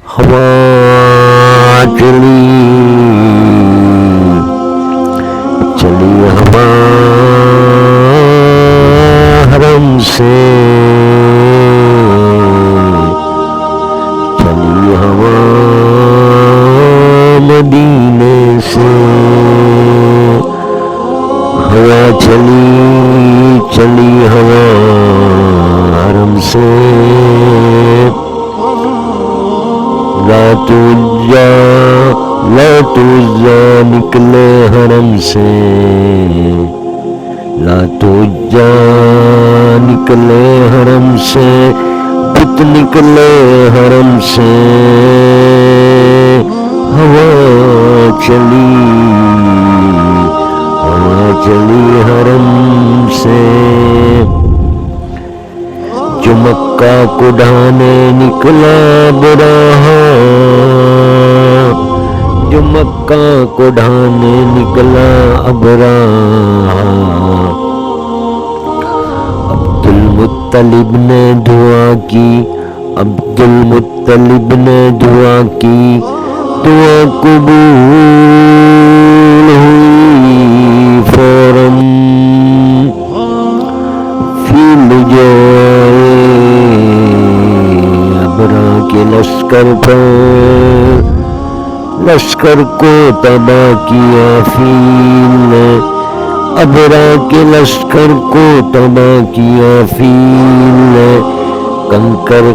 ہوا چلی چلی ہوا حرم سے، چلی ہوا مدینے سے، ہوا چلی چلی ہوا حرم سے، لات العزا نکلے حرم سے، لات العزا نکلے حرم سے، بت نکلے حرم سے، ہوا چلی حرم سے، جو مکہ کو ڈھانے نکلا ابراہا، جو مکہ کو ڈھانے نکلا ابراہا، عبد المطلب نے دعا کی، عبد المطلب نے دعا کی، دعا قبول ہوئی فوراً، فیل جو ابرا کے لشکر پر، لشکر کو تباہ کیا فیل نے، ابرا کے لشکر کو تباہ کیا فیل نے، کنکر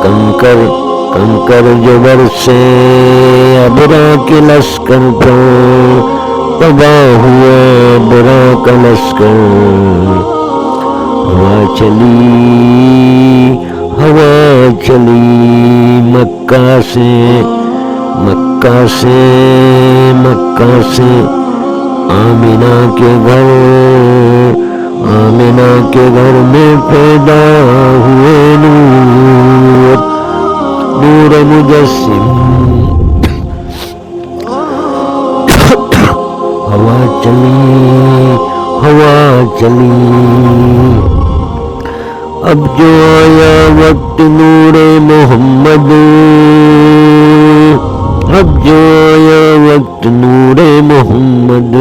کنکر کنکر جو برسے ابرا کے لشکر پر، تباہ ہوا ابرا کا لشکر، ہوا چلی مکہ سے، مکہ سے مکہ سے، آمنہ کے گھر، آمنہ کے گھر میں پیدا ہوئے نور، نور مجسم، ہوا چلی، اب جو آیا وقت نور محمد، اب جو آیا وقت نور محمد،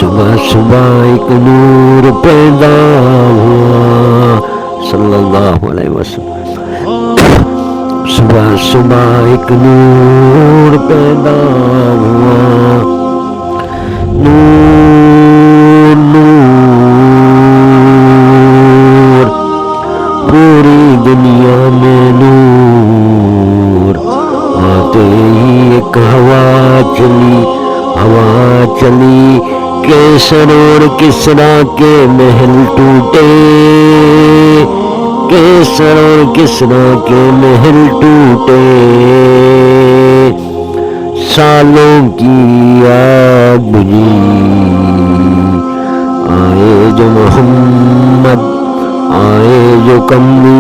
صبح صبح ایک نور پیدا ہوا صلی اللہ علیہ وسلم، صبح صبح ایک نور پیدا ہوا، نور نور پوری دنیا میں نور، آتے ہی ایک ہوا چلی، کیسر اور کسریٰ کے محل ٹوٹے، کیسر اور کسریٰ کے محل ٹوٹے، سالوں کی آگ بجھی، آئے جو محمد، آئے جو کملی